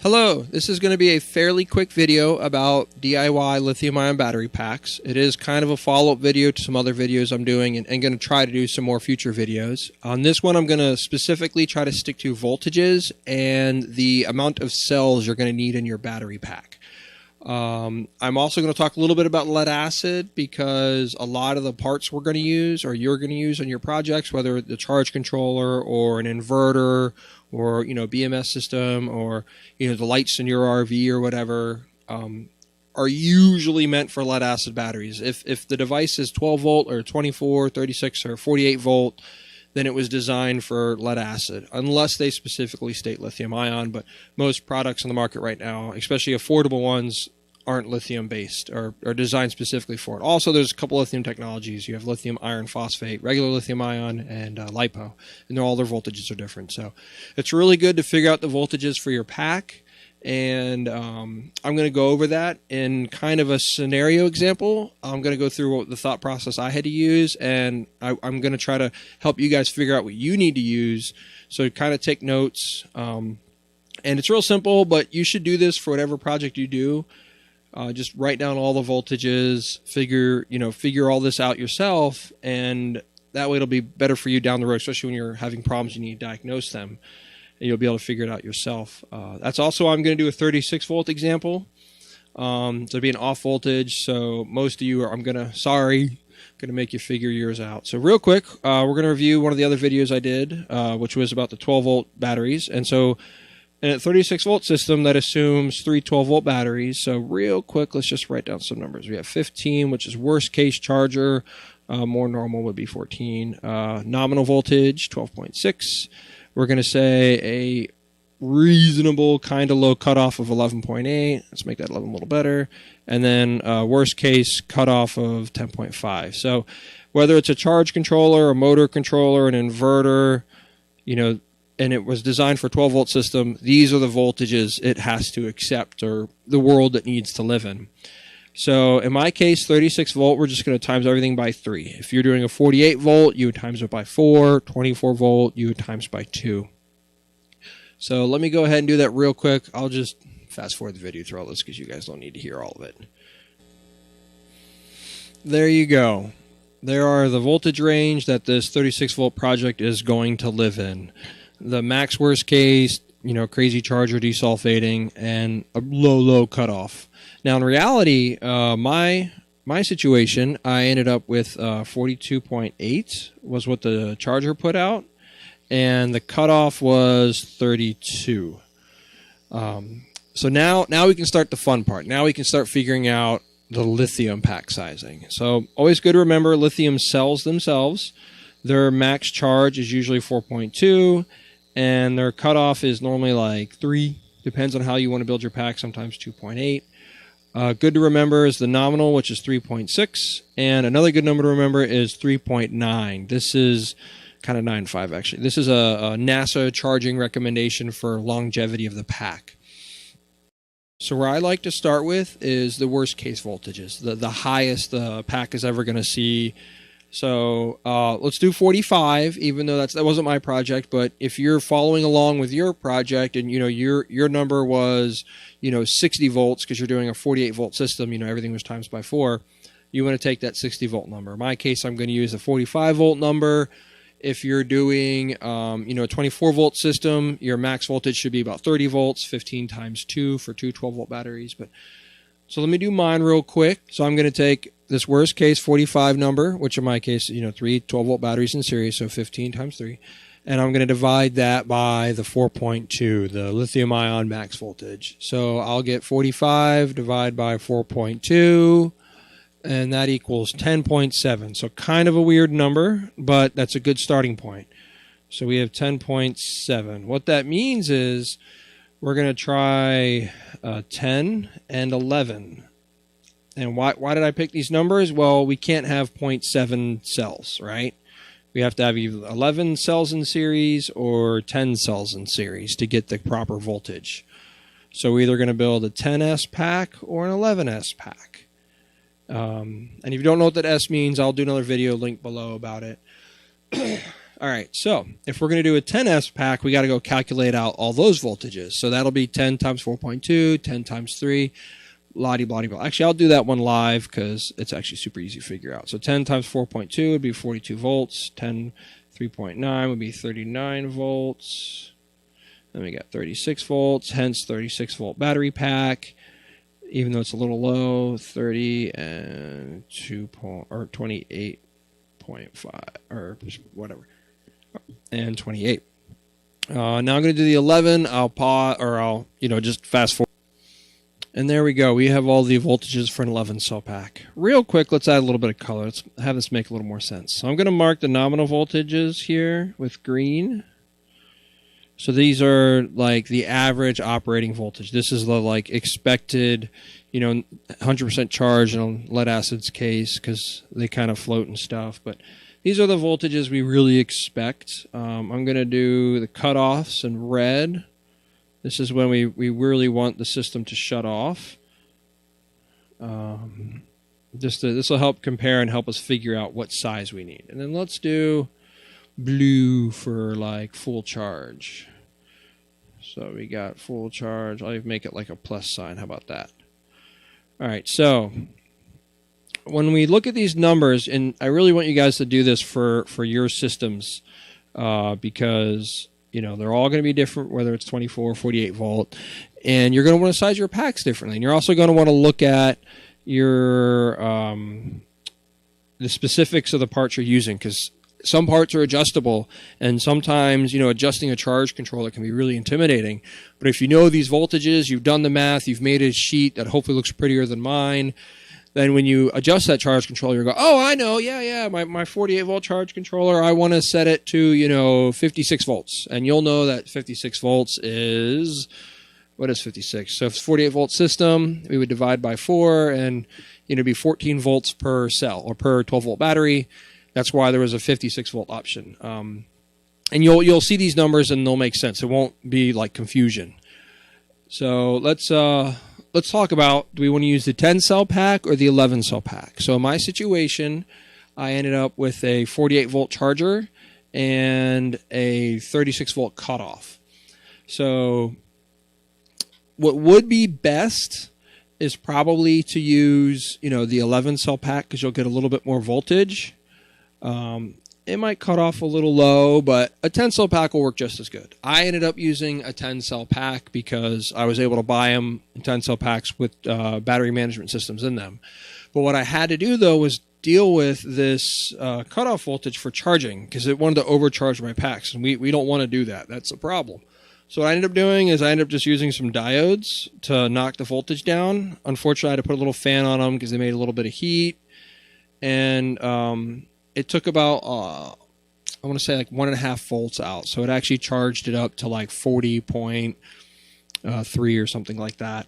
Hello, this is going to be a fairly quick video about DIY lithium-ion battery packs. It is kind of a follow-up video to some other videos I'm doing and going to try to do some more future videos. On this one, I'm going to specifically try to stick to voltages and the amount of cells you're going to need in your battery pack. I'm also going to talk a little bit about lead acid because a lot of the parts we're going to use or you're going to use on your projects, whether the charge controller or an inverter or BMS system or the lights in your RV or whatever, are usually meant for lead acid batteries. If the device is 12 volt or 24, 36 or 48 volt, then it was designed for lead acid, unless they specifically state lithium ion. But most products on the market right now, especially affordable ones, aren't lithium based or designed specifically for it. Also, there's a couple lithium technologies. You have lithium iron phosphate, regular lithium ion, and LiPo, and all their voltages are different. So it's really good to figure out the voltages for your pack. And I'm going to go over that in kind of a scenario example. I'm going to go through what the thought process I had to use, and I'm going to try to help you guys figure out what you need to use. So kind of take notes. And it's real simple, but you should do this for whatever project you do. Just write down all the voltages, figure all this out yourself, and that way it'll be better for you down the road, especially when you're having problems and you need to diagnose them. And you'll be able to figure it out yourself. That's also, I'm going to do a 36 volt example. So it'll be an off voltage. So most of you are, going to make you figure yours out. So real quick, we're going to review one of the other videos I did, which was about the 12 volt batteries. And so in a 36 volt system, that assumes 3 12 volt batteries. So real quick, let's just write down some numbers. We have 15, which is worst case charger. More normal would be 14. Nominal voltage, 12.6. We're going to say a reasonable kind of low cutoff of 11.8. Let's make that 11 a little better. And then worst case cutoff of 10.5. So whether it's a charge controller, a motor controller, an inverter, and it was designed for a 12 volt system, these are the voltages it has to accept or the world it needs to live in. So in my case, 36 volt, we're just going to times everything by 3. If you're doing a 48 volt, you would times it by 4. 24 volt, you would times by 2. So let me go ahead and do that real quick. I'll just fast forward the video through all this because you guys don't need to hear all of it. There you go. There are the voltage range that this 36 volt project is going to live in. The max worst case, crazy charger desulfating, and a low cutoff. Now, in reality, my situation, I ended up with 42.8 was what the charger put out, and the cutoff was 32. So now we can start the fun part. Now we can start figuring out the lithium pack sizing. So always good to remember lithium cells themselves. Their max charge is usually 4.2, and their cutoff is normally like 3. Depends on how you want to build your pack, sometimes 2.8. Good to remember is the nominal, which is 3.6, and another good number to remember is 3.9. This is kind of 9.5 actually. This is a NASA charging recommendation for longevity of the pack. So where I like to start with is the worst case voltages, the highest the pack is ever going to see. So let's do 45, even though that wasn't my project. But if you're following along with your project and your number was 60 volts because you're doing a 48 volt system, everything was times by 4, you want to take that 60 volt number. In my case, I'm going to use a 45 volt number. If you're doing a 24 volt system, your max voltage should be about 30 volts, 15 times 2 for two 12 volt batteries. So let me do mine real quick. So I'm going to take this worst case 45 number, which in my case, 3 12 volt batteries in series, so 15 times 3. And I'm going to divide that by the 4.2, the lithium ion max voltage. So I'll get 45 divided by 4.2, and that equals 10.7. So kind of a weird number, but that's a good starting point. So we have 10.7. What that means is we're going to try 10 and 11. And why did I pick these numbers? Well, we can't have 0.7 cells, right? We have to have either 11 cells in series or 10 cells in series to get the proper voltage. So we're either going to build a 10S pack or an 11S pack. And if you don't know what that S means, I'll do another video link below about it. All right, so if we're going to do a 10S pack, we got to go calculate out all those voltages. So that'll be 10 times 4.2, 10 times 3, blah-de-blah-de-blah. Actually, I'll do that one live because it's actually super easy to figure out. So 10 times 4.2 would be 42 volts. 10, 3.9 would be 39 volts. Then we got 36 volts, hence 36 volt battery pack. Even though it's a little low, 30 and 28.5 or whatever, and 28. Now I'm going to do the 11. I'll pause, or I'll just fast forward. And there we go. We have all the voltages for an 11 cell pack. Real quick, let's add a little bit of color. Let's have this make a little more sense. So I'm going to mark the nominal voltages here with green. So these are like the average operating voltage. This is the like expected, 100% charge in lead acid's case because they kind of float and stuff. But these are the voltages we really expect. I'm going to do the cutoffs in red. This is when we really want the system to shut off. This will help compare and help us figure out what size we need. And then let's do blue for like full charge. So we got full charge. I'll even make it like a plus sign. How about that? All right, so when we look at these numbers, and I really want you guys to do this for your systems because they're all going to be different, whether it's 24 or 48 volt, and you're going to want to size your packs differently. And you're also going to want to look at your the specifics of the parts you're using, because some parts are adjustable, and sometimes adjusting a charge controller can be really intimidating. But if you know these voltages, you've done the math, you've made a sheet that hopefully looks prettier than mine, then when you adjust that charge controller, you go, oh, I know, yeah, my 48 volt charge controller, I want to set it to 56 volts, and you'll know that 56 volts is, what is 56? So if it's 48 volt system, we would divide by 4, and it'd be 14 volts per cell or per 12 volt battery. That's why there was a 56 volt option. And you'll see these numbers and they'll make sense. It won't be like confusion. So let's talk about, do we want to use the 10 cell pack or the 11 cell pack? So in my situation, I ended up with a 48 volt charger and a 36 volt cutoff. So what would be best is probably to use, the 11 cell pack because you'll get a little bit more voltage. It might cut off a little low, but a 10 cell pack will work just as good. I ended up using a 10 cell pack because I was able to buy them in 10 cell packs with battery management systems in them. But what I had to do though was deal with this cutoff voltage for charging because it wanted to overcharge my packs, and we don't want to do that. That's a problem. So what I ended up doing is I ended up just using some diodes to knock the voltage down. Unfortunately, I had to put a little fan on them because they made a little bit of heat, and it took about, I want to say like 1.5 volts out. So it actually charged it up to like 40.3 or something like that.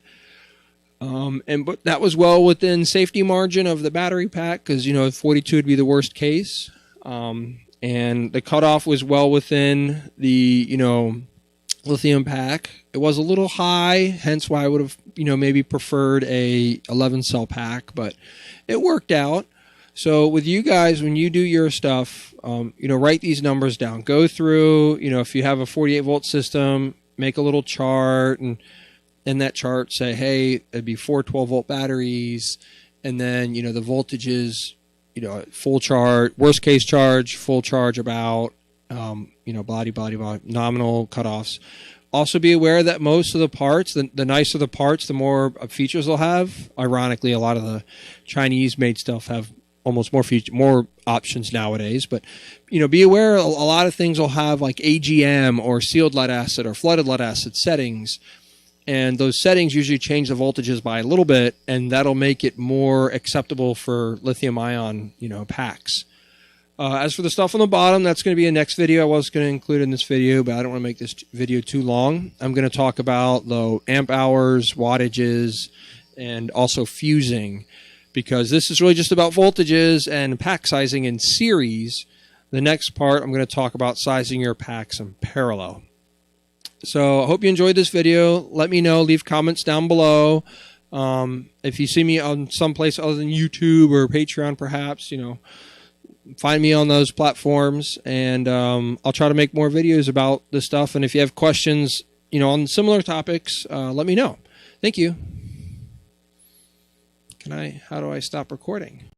But that was well within safety margin of the battery pack because, 42 would be the worst case. And the cutoff was well within the, lithium pack. It was a little high, hence why I would have, maybe preferred a 11 cell pack, but it worked out. So with you guys, when you do your stuff, write these numbers down. Go through, if you have a 48 volt system, make a little chart, and in that chart say, hey, it'd be 4 12 volt batteries, and then, the voltages, full charge, worst case charge, full charge about, body, nominal cutoffs. Also be aware that most of the parts, the nicer the parts, the more features they'll have. Ironically, a lot of the Chinese-made stuff have almost more options nowadays, but be aware a lot of things will have like AGM or sealed lead acid or flooded lead acid settings, and those settings usually change the voltages by a little bit, and that'll make it more acceptable for lithium ion packs. As for the stuff on the bottom, that's going to be a next video. I was going to include in this video, but I don't want to make this video too long. I'm going to talk about the amp hours, wattages, and also fusing, because this is really just about voltages and pack sizing in series. The next part, I'm going to talk about sizing your packs in parallel. So I hope you enjoyed this video. Let me know. Leave comments down below. If you see me on someplace other than YouTube or Patreon, perhaps, find me on those platforms, and I'll try to make more videos about this stuff. And if you have questions, on similar topics, let me know. Thank you. How do I stop recording?